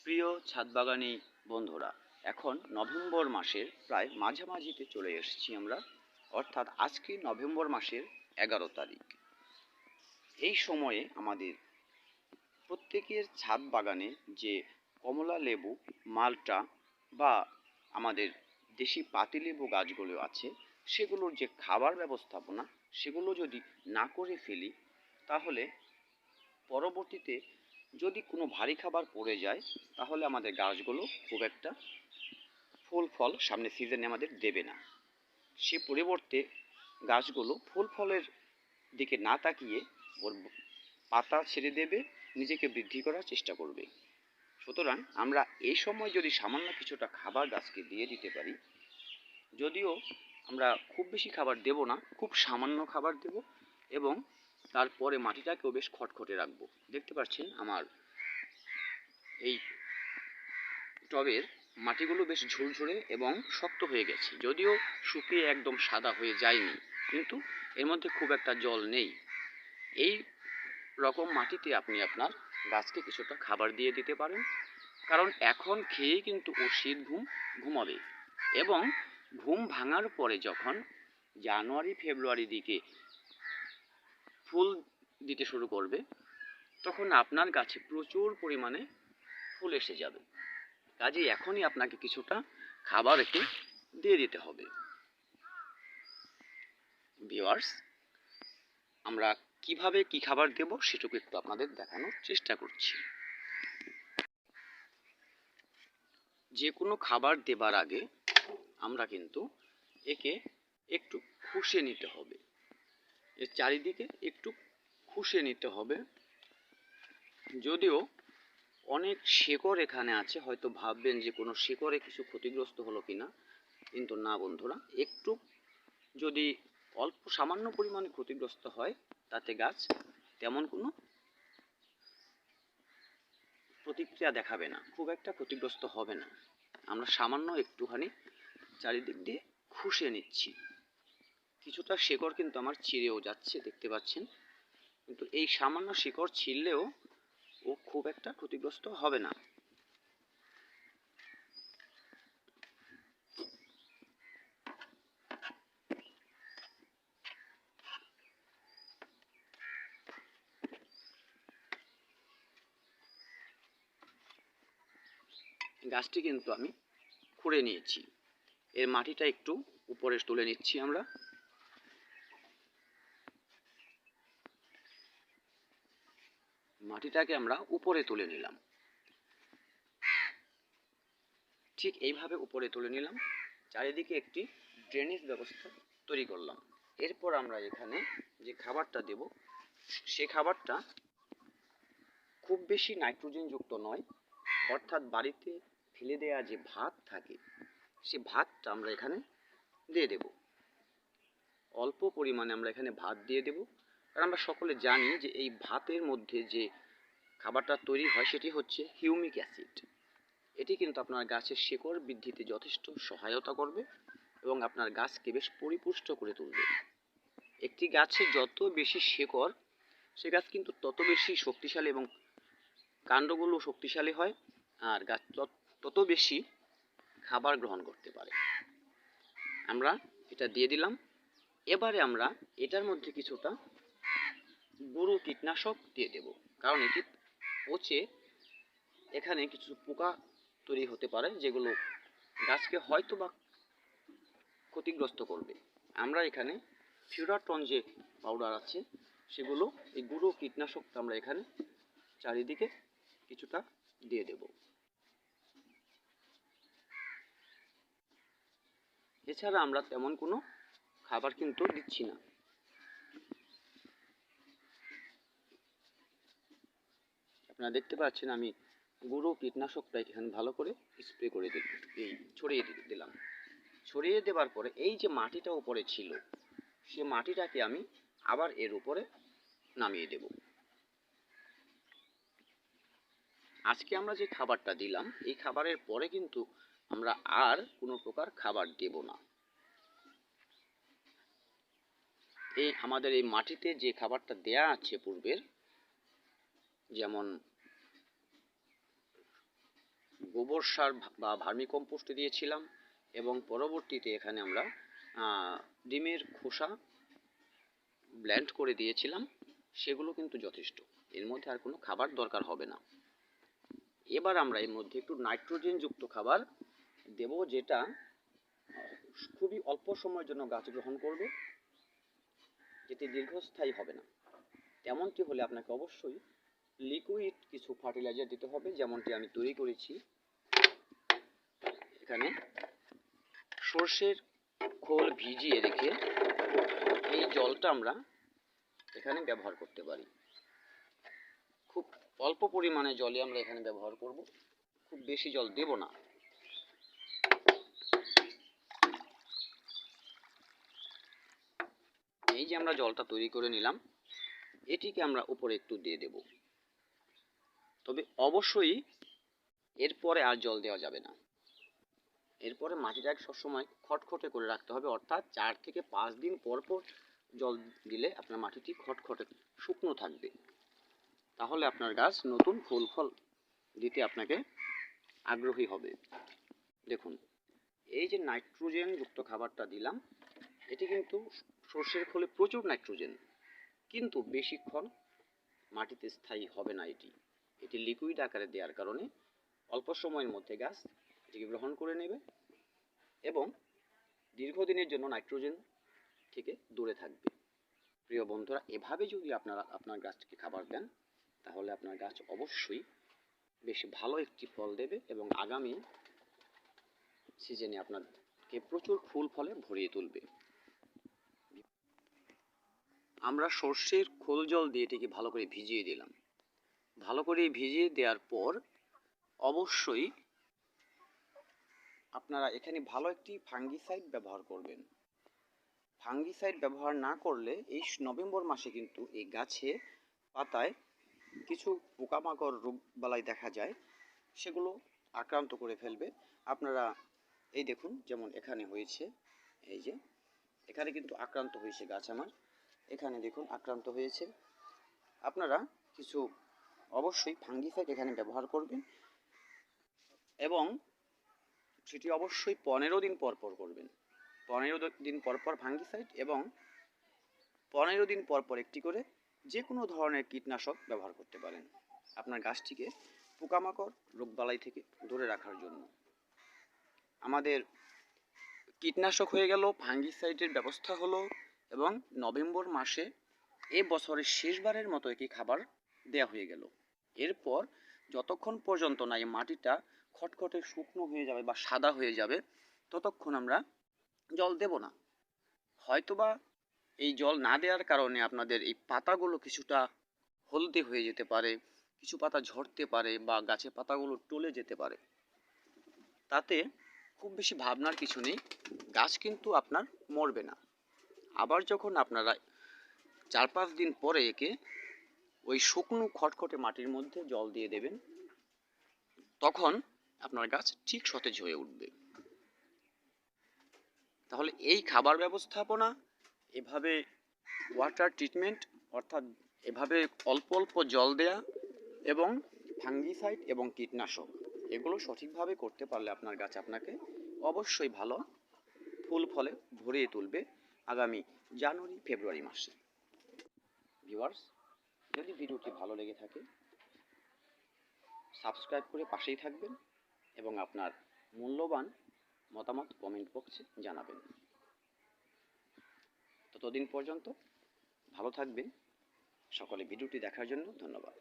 প্রিয় ছাদবাগানী বন্ধুরা, এখন নভেম্বর মাসের প্রায় মাঝামাঝিতে চলে এসেছি আমরা, অর্থাৎ আজকে নভেম্বর মাসের 11 তারিখ। এই সময়ে আমাদের প্রত্যেকের ছাদ বাগানে যে কমলা লেবু, মালটা বা আমাদের দেশি পাতিলেবু গাছগুলো আছে, সেগুলোর যে খাবার ব্যবস্থাপনা সেগুলো যদি না করে ফেলি, তাহলে পরবর্তীতে যদি কোনো ভারী খাবার পড়ে যায়, তাহলে আমাদের গাছগুলো খুব একটা ফুল ফল সামনের সিজনে আমাদের দেবে না। সে পরিবর্তে গাছগুলো ফুল ফলের দিকে না তাকিয়ে ওর পাতা ছেড়ে দেবে, নিজেকে বৃদ্ধি করার চেষ্টা করবে। সুতরাং আমরা এই সময় যদি সামান্য কিছুটা খাবার গাছকে দিয়ে দিতে পারি, যদিও আমরা খুব বেশি খাবার দেব না, খুব সামান্য খাবার দেব এবং তারপরে মাটিটাকেও বেশ খটখটে রাখবো। দেখতে পাচ্ছেন আমার এই টবের মাটিগুলো বেশ ঝুরঝুরে এবং শক্ত হয়ে গেছে, যদিও শুকিয়ে একদম সাদা হয়ে যায়নি, কিন্তু এর মধ্যে খুব একটা জল নেই। এই রকম মাটিতে আপনি আপনার গাছকে কিছুটা খাবার দিয়ে দিতে পারেন, কারণ এখন খেয়েই কিন্তু ও শীত ঘুমাবে এবং ঘুম ভাঙার পরে যখন জানুয়ারি ফেব্রুয়ারি দিকে ফুল দিতে শুরু করবে, তখন আপনার গাছে প্রচুর পরিমাণে ফুল এসে যাবে। কাজে এখনই আপনাকে কিছুটা খাবার একে দিয়ে দিতে হবে। ভিউয়ার্স, আমরা কিভাবে কি খাবার দেব সেটুকু একটু আপনাদের দেখানোর চেষ্টা করছি। যে কোনো খাবার দেবার আগে আমরা কিন্তু একে একটু খুশে নিতে হবে, এর চারিদিকে একটু খুশে নিতে হবে। যদিও অনেক শেকড় এখানে আছে, হয়তো ভাববেন যে কোনো শেকড়ে কিছু ক্ষতিগ্রস্ত হলো কিনা, কিন্তু না বন্ধুরা, একটু যদি অল্প সামান্য পরিমাণে ক্ষতিগ্রস্ত হয়, তাতে গাছ তেমন কোনো প্রতিক্রিয়া দেখাবে না, খুব একটা ক্ষতিগ্রস্ত হবে না। আমরা সামান্য একটুখানি চারিদিক দিয়ে খুশে নিচ্ছি। কিছুটা শেকড় কিন্তু আমার ছিঁড়েও যাচ্ছে, দেখতে পাচ্ছেন, কিন্তু এই সামান্য শিকড় ছিঁড়লেও ও খুব একটা ক্ষতিগ্রস্ত হবে না। গাছটি কিন্তু আমি খুঁড়ে নিয়েছি, এর মাটিটা একটু উপরে তুলে নিচ্ছি আমরা। মাটিটাকে আমরা উপরে তুলে নিলাম, ঠিক এইভাবে উপরে তুলে নিলাম। চারিদিকে একটি ড্রেনেজ ব্যবস্থা তৈরি করলাম। এরপর আমরা এখানে যে খাবারটা দেব, সে খাবারটা খুব বেশি নাইট্রোজেন যুক্ত নয়, অর্থাৎ বাড়িতে ফেলে দেওয়া যে ভাত থাকে, সে ভাতটা আমরা এখানে দিয়ে দেব। অল্প পরিমাণে আমরা এখানে ভাত দিয়ে দেব, কারণ আমরা সকলে জানি যে এই ভাতের মধ্যে যে খাবারটা তৈরি হয় সেটি হচ্ছে হিউমিক অ্যাসিড। এটি কিন্তু আপনার গাছের শেকড় বৃদ্ধিতে যথেষ্ট সহায়তা করবে এবং আপনার গাছকে বেশ পরিপুষ্ট করে তুলবে। একটি গাছে যত বেশি শেকড়, সে গাছ কিন্তু তত বেশি শক্তিশালী এবং কাণ্ডগুলো শক্তিশালী হয়, আর গাছ তত বেশি খাবার গ্রহণ করতে পারে। আমরা এটা দিয়ে দিলাম। এবারে আমরা এটার মধ্যে কিছুটা গুঁড়ো কীটনাশক দিয়ে দেব, কারণ এটি পচে এখানে কিছু পোকা তৈরি হতে পারে, যেগুলো গাছকে হয়তো বা ক্ষতিগ্রস্ত করবে। আমরা এখানে ফিউরাটন যে পাউডার আছে, সেগুলো এই গুঁড়ো কীটনাশকটা আমরা এখানে চারিদিকে কিছুটা দিয়ে দেব। এছাড়া আমরা তেমন কোনো খাবার কিন্তু দিচ্ছি না। আপনারা দেখতে পাচ্ছেন আমি গুঁড়ো কীটনাশকটা এখানে ভালো করে স্প্রে করে ছড়িয়ে দিলাম। ছড়িয়ে দেওয়ার পরে এই যে মাটিটা উপরে ছিল, সে মাটিটাকে আমি আবার এর উপরে নামিয়ে দেব। আজকে আমরা যে খাবারটা দিলাম, এই খাবারের পরে কিন্তু আমরা আর কোনো প্রকার খাবার দেব না। এই আমাদের এই মাটিতে যে খাবারটা দেয়া আছে পূর্বের, যেমন গোবর সার বা ভার্মি কম্পোস্ট দিয়েছিলাম এবং পরবর্তীতে এখানে আমরা ডিমের খোসা ব্লেন্ড করে দিয়েছিলাম, সেগুলো কিন্তু যথেষ্ট। এর মধ্যে আর কোনো খাবার দরকার হবে না। এবার আমরা এর মধ্যে একটু নাইট্রোজেন যুক্ত খাবার দেব, যেটা খুবই অল্প সময়ের জন্য গাছ গ্রহণ করবে, যেটি দীর্ঘস্থায়ী হবে না। তেমনটি হলে আপনাকে অবশ্যই লিকুইড কিছু ফার্টিলাইজার দিতে হবে, যেমনটি আমি তৈরি করেছি। এখানে সর্ষের খোল ভিজিয়ে রেখে এই জলটা আমরা এখানে ব্যবহার করতে পারি। খুব অল্প পরিমাণে জলে আমরা এখানে ব্যবহার করব, খুব বেশি জল দেব না। এই যে আমরা জলটা তৈরি করে নিলাম, এটিকে আমরা উপরে একটু দিয়ে দেব। তবে অবশ্যই এরপরে আর জল দেওয়া যাবে না। এরপরে মাটিটাকে সবসময় খটখটে করে রাখতে হবে, অর্থাৎ 4 থেকে 5 দিন পর পর জল দিলে আপনার মাটিটি খটখটে শুকনো থাকবে। তাহলে আপনার গাছ নতুন ফুল ফল দিতে আপনাকে আগ্রহী হবে। দেখুন, এই যে নাইট্রোজেন যুক্ত খাবারটা দিলাম, এটি কিন্তু সর্ষের খোলে প্রচুর নাইট্রোজেন, কিন্তু বেশিক্ষণ মাটিতে স্থায়ী হবে না। এটি লিকুইড আকারে দেওয়ার কারণে অল্প সময়ের মধ্যে গাছ এটিকে গ্রহণ করে নেবে এবং দীর্ঘদিনের জন্য নাইট্রোজেন থেকে দূরে থাকবে। প্রিয় বন্ধুরা, এভাবে যদি আপনারা আপনার গাছকে খাবার দেন, তাহলে আপনার গাছ অবশ্যই বেশ ভালো একটি ফল দেবে এবং আগামী সিজনে আপনাকে প্রচুর ফুল ফলে ভরিয়ে তুলবে। আমরা সর্ষের খোল জল দিয়ে এটিকে ভালো করে ভিজিয়ে দিলাম। ভালো করে ভিজিয়ে দেওয়ার পর অবশ্যই আপনারা এখানে ভালো একটি ফাঙ্গিসাইড ব্যবহার করবেন। ফাঙ্গিসাইড ব্যবহার না করলে এই নভেম্বর মাসে কিন্তু এই গাছে পাতায় কিছু পোকামাকড় রোগবালাই দেখা যায়, সেগুলো আক্রান্ত করে ফেলবে। আপনারা এই দেখুন, যেমন এখানে হয়েছে, এই যে এখানে কিন্তু আক্রান্ত হয়েছে গাছ আমার, এখানে দেখুন আক্রান্ত হয়েছে। আপনারা কিছু অবশ্যই ফাঙ্গিসাইড এখানে ব্যবহার করবেন এবং সেটি অবশ্যই 15 দিন পর পর করবেন। 15 দিন পর পর ফাঙ্গিসাইড এবং 15 দিন পর পর একটি করে যে কোনো ধরনের কীটনাশক ব্যবহার করতে পারেন আপনার গাছটিকে পোকামাকড় রোগবালাই থেকে দূরে রাখার জন্য। আমাদের কীটনাশক হয়ে গেল, ফাঙ্গিসাইডের ব্যবস্থা হলো এবং নভেম্বর মাসে এ বছরের শেষবারের মতো একটি খাবার দেয়া হয়ে গেল। এরপর যতক্ষণ পর্যন্ত না এই মাটিটা খটখটে শুকনো হয়ে যাবে বা সাদা হয়ে যাবে, ততক্ষণ আমরা জল দেব না। হয়তোবা এই জল না দেওয়ার কারণে আপনাদের এই পাতাগুলো কিছুটা হলদে হয়ে যেতে পারে, কিছু পাতা ঝরতে পারে বা গাছের পাতাগুলো টলে যেতে পারে। তাতে খুব বেশি ভাবনার কিছু নেই, গাছ কিন্তু আপনার মরবে না। আবার যখন আপনারা 4-5 দিন পরে একে ওই শুকনো খটখটে মাটির মধ্যে জল দিয়ে দেবেন, তখন আপনার গাছ ঠিক সতেজ হয়ে উঠবে। তাহলে এই খাবার ব্যবস্থাপনা, এভাবে ওয়াটার ট্রিটমেন্ট, অর্থাৎ এভাবে অল্প অল্প জল দেয়া এবং ফাঙ্গিসাইড এবং কীটনাশক, এগুলো সঠিকভাবে করতে পারলে আপনার গাছ আপনাকে অবশ্যই ভালো ফুল ফলে ভরিয়ে তুলবে আগামী জানুয়ারি ফেব্রুয়ারি মাসে। ভিউয়ার্স, যদি ভিডিওটি ভালো লেগে থাকে সাবস্ক্রাইব করে পাশেই থাকবেন এবং আপনার মূল্যবান মতামত কমেন্ট বক্সে জানাবেন। ততদিন পর্যন্ত ভালো থাকবেন। সকলে ভিডিওটি দেখার জন্য ধন্যবাদ।